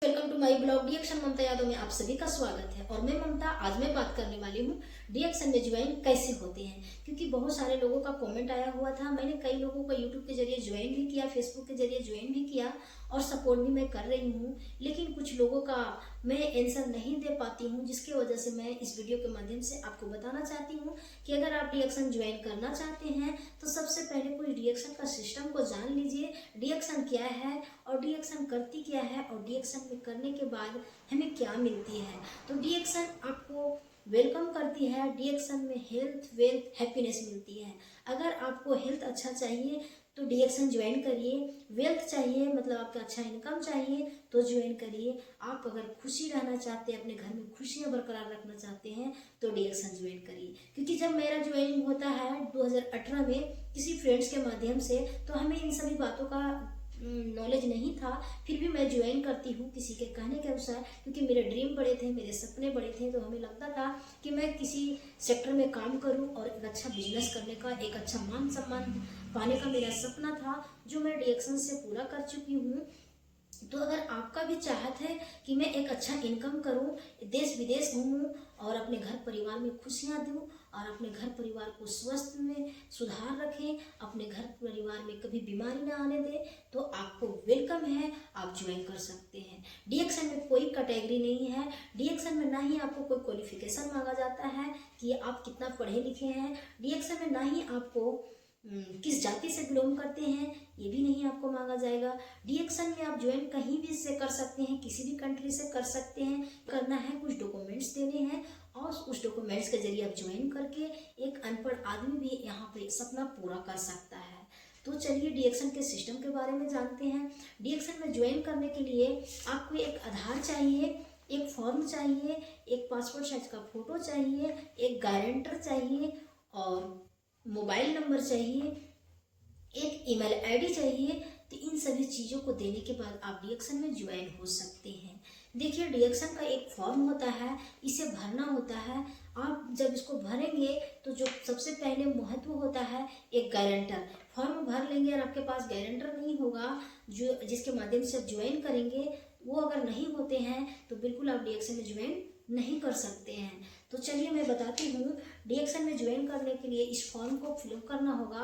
Welcome to my blog डीएक्शन ममता यादव में आप सभी का स्वागत है। और मैं ममता आज मैं बात करने वाली हूँ डीएक्शन में ज्वाइन कैसे होते हैं, क्योंकि बहुत सारे लोगों का कमेंट आया हुआ था। मैंने कई लोगों को यूट्यूब के जरिए ज्वाइन भी किया, फेसबुक के जरिए ज्वाइन भी किया और सपोर्ट भी मैं कर रही हूँ, लेकिन कुछ लोगों का मैं आंसर नहीं दे पाती हूँ, जिसकी वजह से मैं इस वीडियो के माध्यम से आपको बताना चाहती हूँ कि अगर आप डीएक्शन ज्वाइन करना चाहते हैं तो सबसे पहले कोई डीएक्शन का सिस्टम को जान लीजिए, डीएक्शन क्या है और डीएक्शन करती क्या है और डीएक्शन करने के बाद हमें क्या मिलती है। तो डीएक्शन आपको वेलकम करती है, डीएक्शन में हेल्थ वेल्थ हैप्पीनेस मिलती है। अगर आपको हेल्थ अच्छा चाहिए तो डीएक्शन ज्वाइन करिए, वेल्थ चाहिए मतलब आपका अच्छा इनकम चाहिए तो ज्वाइन करिए। आप अगर खुशी रहना चाहते हैं, अपने घर में खुशियाँ बरकरार रखना चाहते हैं तो डीएक्शन ज्वाइन करिए। क्योंकि जब मेरा ज्वाइनिंग होता है 2018 में किसी फ्रेंड्स के माध्यम से, तो हमें इन सभी बातों का नॉलेज नहीं था, फिर भी मैं ज्वाइन करती हूँ किसी के कहने के अनुसार, क्योंकि मेरे ड्रीम बड़े थे, मेरे सपने बड़े थे। तो हमें लगता था कि मैं किसी सेक्टर में काम करूँ और एक अच्छा बिजनेस करने का, एक अच्छा मान सम्मान पाने का मेरा सपना था, जो मैं डीएक्शन से पूरा कर चुकी हूँ। तो अगर आपका भी चाहत है कि मैं एक अच्छा इनकम करूं, देश विदेश घूमूं और अपने घर परिवार में खुशियां दूं और अपने घर परिवार को स्वस्थ में सुधार रखें, अपने घर परिवार में कभी बीमारी ना आने दें, तो आपको वेलकम है, आप ज्वाइन कर सकते हैं। डीएक्शन में कोई कैटेगरी नहीं है, डीएक्शन में ना ही आपको कोई क्वालिफिकेशन मांगा जाता है कि आप कितना पढ़े लिखे हैं, डीएक्शन में ना ही आपको किस जाति से बिलोंग करते हैं ये भी नहीं आपको मांगा जाएगा। डीएक्शन में आप ज्वाइन कहीं भी से कर सकते हैं, किसी भी कंट्री से कर सकते हैं। करना है, कुछ डॉक्यूमेंट्स देने हैं और उस डॉक्यूमेंट्स के जरिए आप ज्वाइन करके एक अनपढ़ आदमी भी यहाँ पे सपना पूरा कर सकता है। तो चलिए डीएक्शन के सिस्टम के बारे में जानते हैं। डीएक्शन में ज्वाइन करने के लिए आपको एक आधार चाहिए, एक फॉर्म चाहिए, एक पासपोर्ट साइज का फोटो चाहिए, एक गारंटर चाहिए और मोबाइल नंबर चाहिए, एक ईमेल आईडी चाहिए। तो इन सभी चीज़ों को देने के बाद आप डीएक्शन में ज्वाइन हो सकते हैं। देखिए डीएक्शन का एक फॉर्म होता है, इसे भरना होता है। आप जब इसको भरेंगे तो जो सबसे पहले महत्व होता है एक गारंटर। फॉर्म भर लेंगे और आपके पास गारंटर नहीं होगा जो जिसके माध्यम से आप ज्वाइन करेंगे, वो अगर नहीं होते हैं तो बिल्कुल आप डीएक्शन में ज्वाइन नहीं कर सकते हैं। तो चलिए मैं बताती हूँ, डीएक्शन में ज्वाइन करने के लिए इस फॉर्म को फिलअप करना होगा,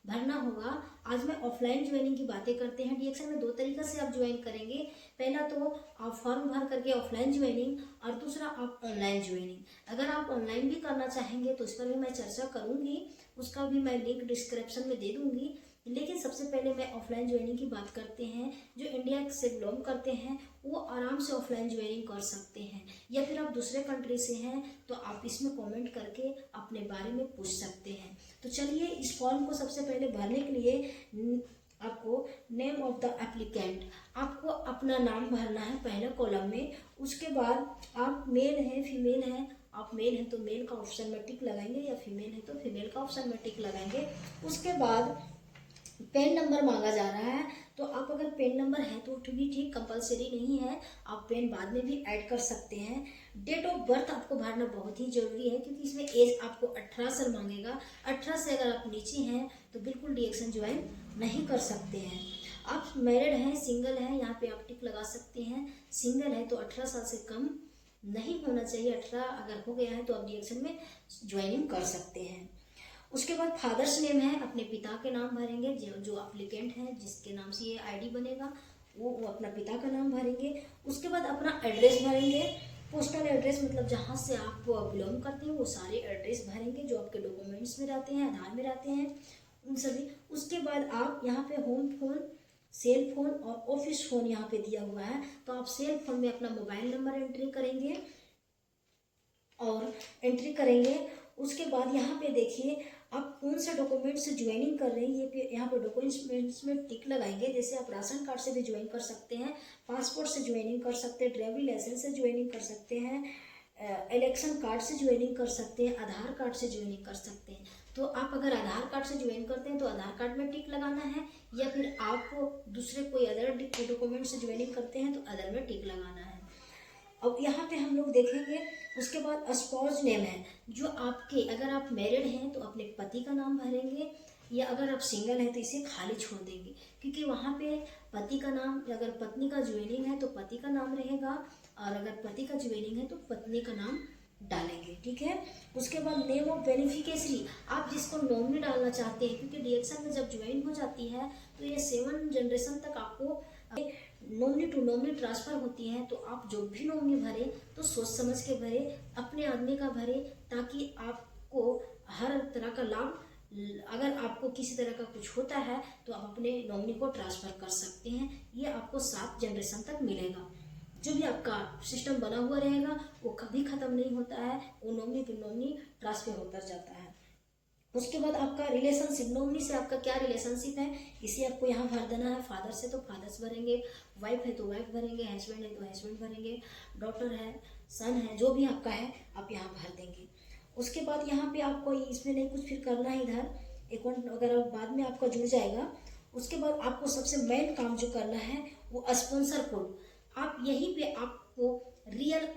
भरना होगा। आज मैं ऑफलाइन ज्वाइनिंग की बातें करते हैं। डीएक्शन में दो तरीक़े से आप ज्वाइन करेंगे, पहला तो आप फॉर्म भर करके ऑफलाइन ज्वाइनिंग और दूसरा आप ऑनलाइन ज्वाइनिंग। अगर आप ऑनलाइन भी करना चाहेंगे तो इस पर भी मैं चर्चा करूँगी, उसका भी मैं लिंक डिस्क्रिप्शन में दे दूँगी। लेकिन सबसे पहले मैं ऑफलाइन ज्वाइनिंग की बात करते हैं। जो इंडिया से बिलोंग करते हैं वो आराम से ऑफलाइन ज्वाइनिंग कर सकते हैं, या फिर आप दूसरे कंट्री से हैं तो आप इसमें कमेंट करके अपने बारे में पूछ सकते हैं। तो चलिए इस फॉर्म को सबसे पहले भरने के लिए आपको नेम ऑफ द एप्लीकेंट, आपको अपना नाम भरना है पहले कॉलम में। उसके बाद आप मेल हैं फीमेल हैं, आप मेल हैं तो मेल का ऑप्शन में टिक लगाएंगे, या फीमेल है तो फीमेल का ऑप्शन में टिक लगाएंगे। उसके बाद पेन नंबर मांगा जा रहा है, तो आप अगर पेन नंबर है तो भी ठीक, कंपलसरी नहीं है, आप पेन बाद में भी ऐड कर सकते हैं। डेट ऑफ बर्थ आपको भरना बहुत ही जरूरी है, क्योंकि इसमें एज आपको 18 साल मांगेगा। 18 से अगर आप नीचे हैं तो बिल्कुल डीएक्शन ज्वाइन नहीं कर सकते हैं। आप मैरिड हैं सिंगल हैं, यहाँ पे आप टिक लगा सकते हैं। सिंगल है तो 18 साल से कम नहीं होना चाहिए, 18 अगर हो गया है तो आप डीएक्शन में ज्वाइनिंग कर सकते हैं। उसके बाद फादर्स नेम है, अपने पिता के नाम भरेंगे। जो एप्लीकेंट है जिसके नाम से ये आईडी बनेगा वो अपना पिता का नाम भरेंगे। उसके बाद अपना एड्रेस भरेंगे, पोस्टल एड्रेस मतलब जहाँ से आप बिलोंग करते हैं वो सारे एड्रेस भरेंगे जो आपके डॉक्यूमेंट्स में रहते हैं, आधार में रहते हैं उन सभी। उसके बाद आप यहाँ पे होम फोन, सेल फोन और ऑफिस फ़ोन यहाँ पे दिया हुआ है, तो आप सेल फोन में अपना मोबाइल नंबर एंट्री करेंगे और एंट्री करेंगे। उसके बाद यहाँ पे देखिए आप कौन सा डॉक्यूमेंट से ज्वाइनिंग कर रहे हैं, ये पे यहाँ पे डॉक्यूमेंट्स में टिक लगाएंगे। जैसे आप राशन कार्ड से भी ज्वाइन कर सकते हैं, पासपोर्ट से ज्वाइनिंग कर सकते हैं, ड्राइविंग लाइसेंस से ज्वाइनिंग कर सकते हैं, इलेक्शन कार्ड से ज्वाइनिंग कर सकते हैं, आधार कार्ड से ज्वाइनिंग कर सकते हैं। तो आप अगर आधार कार्ड से ज्वाइन करते हैं तो आधार कार्ड में टिक लगाना है, या फिर आप दूसरे कोई अदर डॉक्यूमेंट से ज्वाइनिंग करते हैं तो अदर में टिक लगाना है। अब यहाँ पे हम लोग देखेंगे। उसके बाद स्पाउस नेम है, जो आपके, अगर आप मैरिड हैं तो अपने पति का नाम भरेंगे, या अगर आप सिंगल हैं तो इसे खाली छोड़ देंगे, क्योंकि वहाँ पे पति का नाम, अगर पत्नी का ज्वाइनिंग है तो पति का नाम रहेगा, और अगर पति का ज्वाइनिंग है तो पत्नी का नाम डालेंगे। ठीक है। उसके बाद नेम ऑफ बेनिफिशियरी, आप जिसको नॉमिनी डालना चाहते हैं, क्योंकि डीएक्सन में जब ज्वाइन हो जाती है तो ये 7 जनरेशन तक आपको नॉमिनी टू नॉमिनी ट्रांसफर होती है। तो आप जो भी नॉमिनी भरे तो सोच समझ के भरे, अपने आदमी का भरे, ताकि आपको हर तरह का लाभ, अगर आपको किसी तरह का कुछ होता है तो आप अपने नॉमिनी को ट्रांसफ़र कर सकते हैं। ये आपको 7 जनरेशन तक मिलेगा। जो भी आपका सिस्टम बना हुआ रहेगा वो कभी ख़त्म नहीं होता है, वो नॉमिनी टू नॉमिनी ट्रांसफ़र होता जाता है। उसके बाद आपका रिलेशनशिप, नॉमिनी से आपका क्या रिलेशनशिप है इसे आपको यहाँ भर देना है। फादर से तो फादर्स भरेंगे, वाइफ है तो वाइफ भरेंगे, हस्बैंड है तो हस्बैंड भरेंगे, डॉटर है, सन है, जो भी आपका है आप यहाँ भर देंगे। उसके बाद यहाँ पे आपको इसमें नहीं कुछ फिर करना है, इधर अकाउंट वगैरह बाद में आपका जुड़ जाएगा। उसके बाद आपको सबसे मेन काम जो करना है वो स्पॉन्सर कोड, आप यहीं पे आपको रियल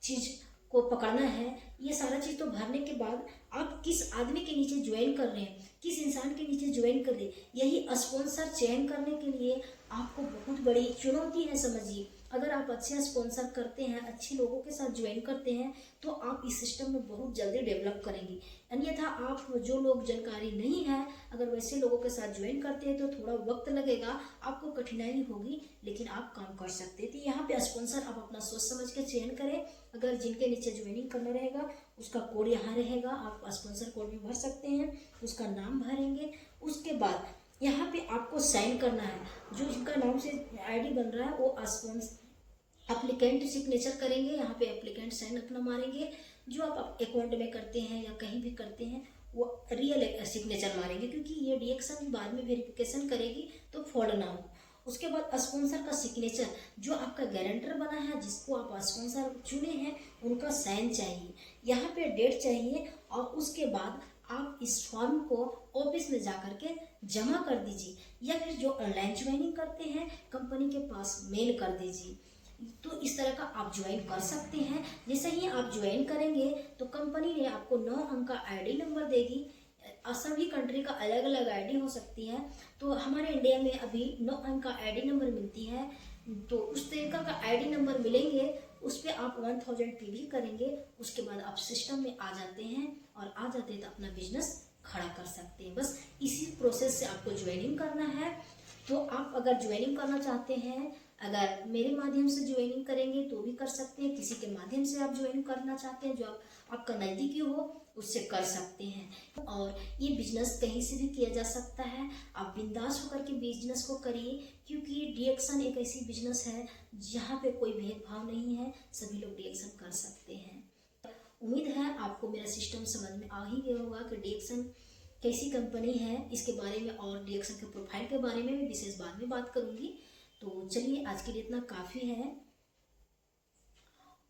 चीज़ को पकड़ना है। ये सारा चीज़ तो भरने के बाद आप किस आदमी के नीचे ज्वाइन कर रहे हैं, किस इंसान के नीचे ज्वाइन कर रहे हैं, यही स्पॉन्सर चयन करने के लिए आपको बहुत बड़ी चुनौती है। समझिए, अगर आप अच्छे स्पॉन्सर करते हैं, अच्छे लोगों के साथ ज्वाइन करते हैं तो आप इस सिस्टम में बहुत जल्दी डेवलप करेंगे। अन्यथा आप जो लोग जानकारी नहीं है, अगर वैसे लोगों के साथ ज्वाइन करते हैं तो थोड़ा वक्त लगेगा, आपको कठिनाई होगी, लेकिन आप काम कर सकते हैं। तो यहाँ पे स्पॉन्सर आप अपना सोच समझ के चयन करें। अगर जिनके नीचे ज्वाइनिंग करना रहेगा उसका कोड यहाँ रहेगा, आप स्पॉन्सर कोड भी भर सकते हैं, उसका नाम भरेंगे। उसके बाद यहाँ पे आपको साइन करना है, जो जिनका नाम से आईडी बन रहा है वो एप्लीकेंट सिग्नेचर करेंगे। यहाँ पे एप्लीकेंट साइन अपना मारेंगे। जो आप अकाउंट में करते हैं या कहीं भी करते हैं वो रियल सिग्नेचर मारेंगे, क्योंकि ये डीएक्सन बाद में वेरिफिकेशन करेगी तो फ्रॉड ना हो। उसके बाद स्पॉन्सर का सिग्नेचर, जो आपका गारंटर बना है, जिसको आप स्पॉन्सर चुने हैं, उनका साइन चाहिए। यहाँ पे डेट चाहिए, और उसके बाद आप इस फॉर्म को ऑफिस में जा कर के जमा कर दीजिए, या फिर जो ऑनलाइन ज्वाइनिंग करते हैं कंपनी के पास मेल कर दीजिए। तो इस तरह का आप ज्वाइन कर सकते हैं। जैसे ही आप ज्वाइन करेंगे तो कंपनी ने आपको 9 अंक का आईडी नंबर देगी। सभी कंट्री का अलग अलग आईडी हो सकती है, तो हमारे इंडिया में अभी 9 अंक का आईडी नंबर मिलती है। तो उस तरीका का आईडी नंबर मिलेंगे, उस पर आप 1000 पीवी करेंगे। उसके बाद आप सिस्टम में आ जाते हैं, और आ जाते हैं तो अपना बिजनेस खड़ा कर सकते हैं। बस इसी प्रोसेस से आपको ज्वाइनिंग करना है। तो आप अगर ज्वाइनिंग करना चाहते हैं, अगर मेरे माध्यम से ज्वाइनिंग करेंगे तो भी कर सकते हैं, किसी के माध्यम से आप ज्वाइन करना चाहते हैं जो आपका नज़दीकी हो उससे कर सकते हैं। और ये बिजनेस कहीं से भी किया जा सकता है, आप बिंदास होकर के बिजनेस को करिए, क्योंकि डीएक्सन एक ऐसी बिजनेस है जहाँ पे कोई भेदभाव नहीं है, सभी लोग डीएक्सन कर सकते हैं। उम्मीद है आपको मेरा सिस्टम समझ में आ ही गया होगा कि डीएक्सन कैसी कंपनी है, इसके बारे में और डीएक्सन के प्रोफाइल के बारे में विशेष बाद में बात करूँगी। तो चलिए, आज के लिए इतना काफ़ी है।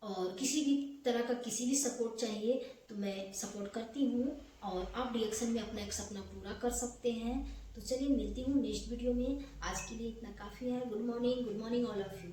और किसी भी तरह का किसी भी सपोर्ट चाहिए तो मैं सपोर्ट करती हूँ, और आप डीएक्सन में अपना एक सपना पूरा कर सकते हैं। तो चलिए, मिलती हूँ नेक्स्ट वीडियो में। आज के लिए इतना काफ़ी है। Good morning all of you.